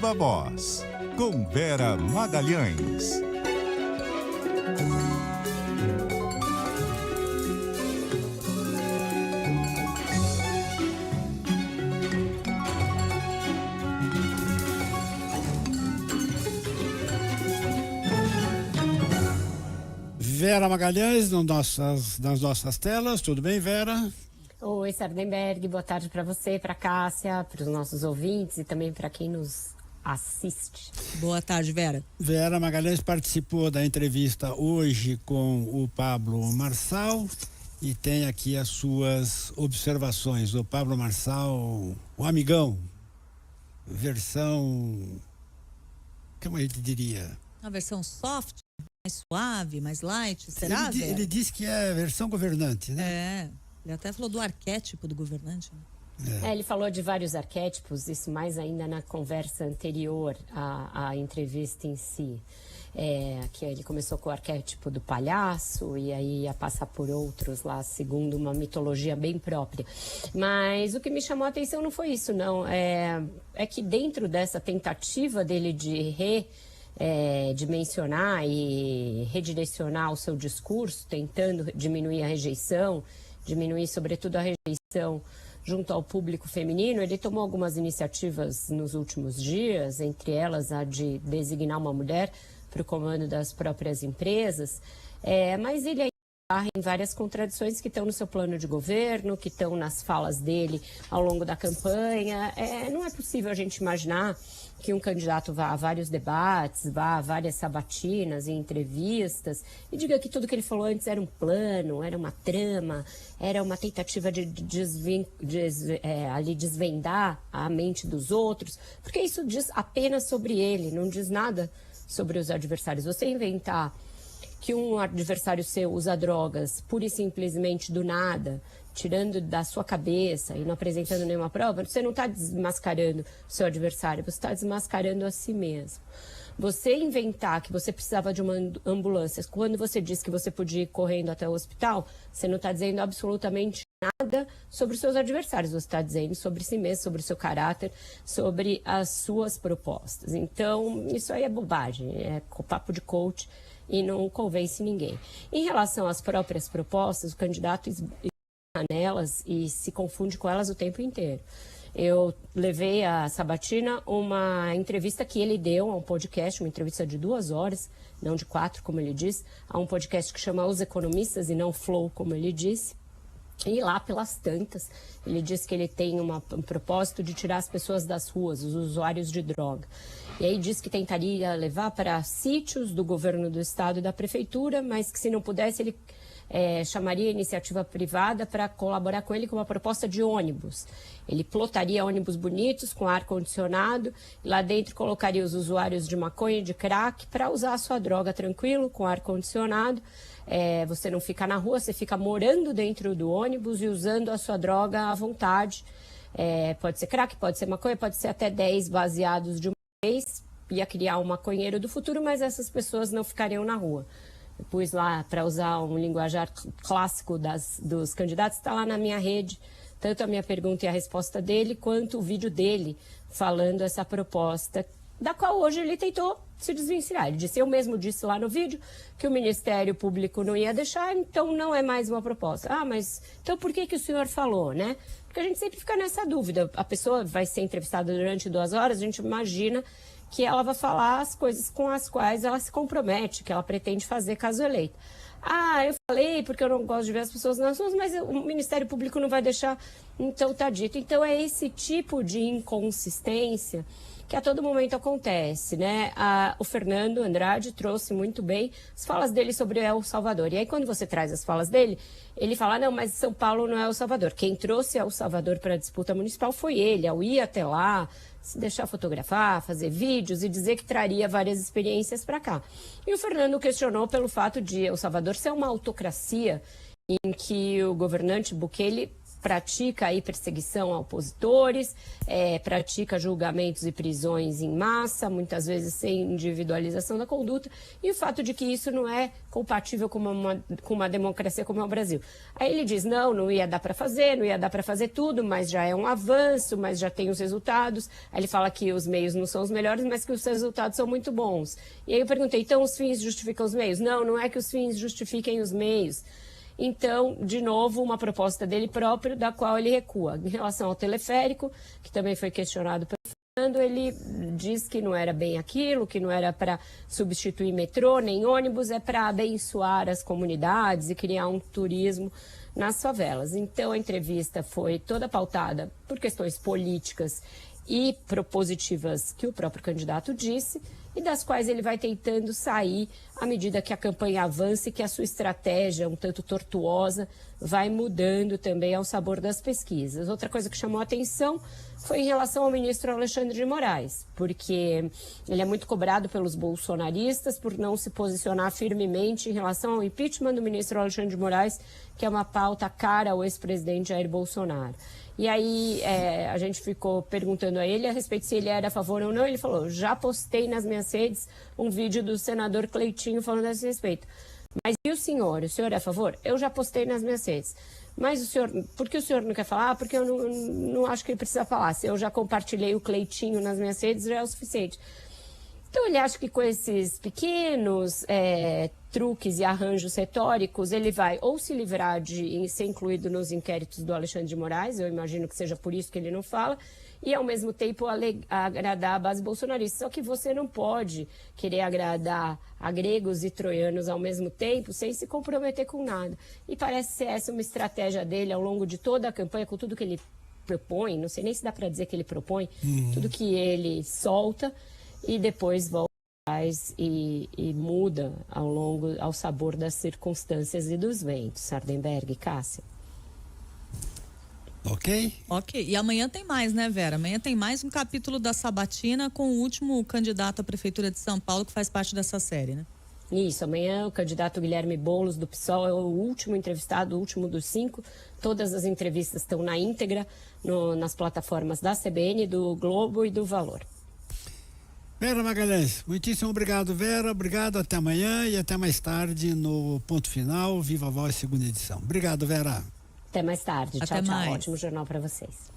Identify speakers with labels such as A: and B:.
A: Viva Voz, com Vera Magalhães.
B: Vera Magalhães nas nossas telas. Tudo bem, Vera?
C: Oi, Sardenberg. Boa tarde para você, para Cássia, para os nossos ouvintes e também para quem nos assiste.
D: Boa tarde, Vera.
B: Vera Magalhães participou da entrevista hoje com o Pablo Marçal e tem aqui as suas observações. O Pablo Marçal, o amigão, versão, como a gente diria?
D: Uma versão soft, mais suave, mais light, será, Vera?
B: Ele disse que é versão governante, né?
D: É, ele até falou do arquétipo do governante, né?
C: Ele falou de vários arquétipos, isso mais ainda na conversa anterior à entrevista em si. Que ele começou com o arquétipo do palhaço e aí ia passar por outros lá, segundo uma mitologia bem própria. Mas o que me chamou a atenção não foi isso, não. É que dentro dessa tentativa dele de dimensionar e redirecionar o seu discurso, tentando diminuir a rejeição, diminuir sobretudo a rejeição junto ao público feminino, ele tomou algumas iniciativas nos últimos dias, entre elas a de designar uma mulher para o comando das próprias empresas, mas ele ainda em várias contradições que estão no seu plano de governo, que estão nas falas dele ao longo da campanha. Não é possível a gente imaginar que um candidato vá a vários debates, vá a várias sabatinas e entrevistas e diga que tudo que ele falou antes era um plano, era uma trama, era uma tentativa de desvendar a mente dos outros, porque isso diz apenas sobre ele, não diz nada sobre os adversários. Você inventar que um adversário seu usa drogas pura e simplesmente do nada, tirando da sua cabeça e não apresentando nenhuma prova, você não está desmascarando o seu adversário, você está desmascarando a si mesmo. Você inventar que você precisava de uma ambulância, quando você disse que você podia ir correndo até o hospital, você não está dizendo absolutamente nada sobre os seus adversários, você está dizendo sobre si mesmo, sobre o seu caráter, sobre as suas propostas. Então, isso aí é bobagem, é papo de coach e não convence ninguém. Em relação às próprias propostas, o candidato nelas e se confunde com elas o tempo inteiro. Eu levei a Sabatina uma entrevista que ele deu a um podcast, uma entrevista de 2 horas, não de 4, como ele disse, a um podcast que chama Os Economistas e não Flow, como ele disse. E lá pelas tantas, ele disse que ele tem um propósito de tirar as pessoas das ruas, os usuários de droga. E aí disse que tentaria levar para sítios do governo do estado e da prefeitura, mas que se não pudesse ele chamaria a iniciativa privada para colaborar com ele com uma proposta de ônibus. Ele plotaria ônibus bonitos com ar-condicionado e lá dentro colocaria os usuários de maconha e de crack para usar a sua droga tranquilo, com ar-condicionado. Você não fica na rua, você fica morando dentro do ônibus e usando a sua droga à vontade. Pode ser crack, pode ser maconha, pode ser até 10 baseados de uma vez. Ia criar um maconheiro do futuro, mas essas pessoas não ficariam na rua. Eu pus lá, para usar um linguajar clássico dos candidatos, está lá na minha rede, tanto a minha pergunta e a resposta dele, quanto o vídeo dele falando essa proposta, da qual hoje ele tentou se desvencilhar. Ele disse, eu mesmo disse lá no vídeo que o Ministério Público não ia deixar, então não é mais uma proposta. Mas então por que o senhor falou, né? Porque a gente sempre fica nessa dúvida. A pessoa vai ser entrevistada durante 2 horas, a gente imagina que ela vai falar as coisas com as quais ela se compromete, que ela pretende fazer caso eleita. Eu falei porque eu não gosto de ver as pessoas nas ruas, mas o Ministério Público não vai deixar, então tá dito. Então é esse tipo de inconsistência que a todo momento acontece, né? O Fernando Andrade trouxe muito bem as falas dele sobre El Salvador. E aí quando você traz as falas dele, ele fala, não, mas São Paulo não é El Salvador. Quem trouxe El Salvador para a disputa municipal foi ele, ao ir até lá, se deixar fotografar, fazer vídeos e dizer que traria várias experiências para cá. E o Fernando questionou pelo fato de El Salvador ser uma autocracia em que o governante Bukele pratica aí perseguição a opositores, pratica julgamentos e prisões em massa, muitas vezes sem individualização da conduta, e o fato de que isso não é compatível com uma democracia como é o Brasil. Aí ele diz, não ia dar para fazer, não ia dar para fazer tudo, mas já é um avanço, mas já tem os resultados. Aí ele fala que os meios não são os melhores, mas que os resultados são muito bons. E aí eu perguntei, então os fins justificam os meios? Não é que os fins justifiquem os meios. Então, de novo, uma proposta dele próprio, da qual ele recua. Em relação ao teleférico, que também foi questionado pelo Fernando, ele diz que não era bem aquilo, que não era para substituir metrô nem ônibus, é para abençoar as comunidades e criar um turismo nas favelas. Então, a entrevista foi toda pautada por questões políticas e propositivas que o próprio candidato disse, e das quais ele vai tentando sair à medida que a campanha avança e que a sua estratégia, um tanto tortuosa, vai mudando também ao sabor das pesquisas. Outra coisa que chamou a atenção foi em relação ao ministro Alexandre de Moraes, porque ele é muito cobrado pelos bolsonaristas por não se posicionar firmemente em relação ao impeachment do ministro Alexandre de Moraes, que é uma pauta cara ao ex-presidente Jair Bolsonaro. E aí a gente ficou perguntando a ele a respeito se ele era a favor ou não. Ele falou, já postei nas minhas redes um vídeo do senador Cleitinho falando a esse respeito. Mas e o senhor? O senhor é a favor? Eu já postei nas minhas redes. Mas o senhor, por que o senhor não quer falar? Porque eu não acho que ele precisa falar. Se eu já compartilhei o Cleitinho nas minhas redes, já é o suficiente. Então ele acha que com esses pequenos truques e arranjos retóricos, ele vai ou se livrar de ser incluído nos inquéritos do Alexandre de Moraes, eu imagino que seja por isso que ele não fala, e ao mesmo tempo agradar a base bolsonarista. Só que você não pode querer agradar a gregos e troianos ao mesmo tempo sem se comprometer com nada. E parece ser essa uma estratégia dele ao longo de toda a campanha, com tudo que ele propõe, não sei nem se dá para dizer que ele propõe, tudo que ele solta, e depois volta e muda ao sabor das circunstâncias e dos ventos. Sardenberg, Cássia.
B: Ok?
D: Ok. E amanhã tem mais, né, Vera? Amanhã tem mais um capítulo da Sabatina com o último candidato à Prefeitura de São Paulo que faz parte dessa série, né?
C: Isso, amanhã o candidato Guilherme Boulos do PSOL é o último entrevistado, o último dos 5. Todas as entrevistas estão na íntegra nas plataformas da CBN, do Globo e do Valor.
B: Vera Magalhães, muitíssimo obrigado, Vera. Obrigado, até amanhã e até mais tarde no Ponto Final, Viva a Voz, segunda edição. Obrigado, Vera.
C: Até mais tarde.
D: Até
C: Tchau,
D: mais.
C: tchau. Ótimo jornal para vocês.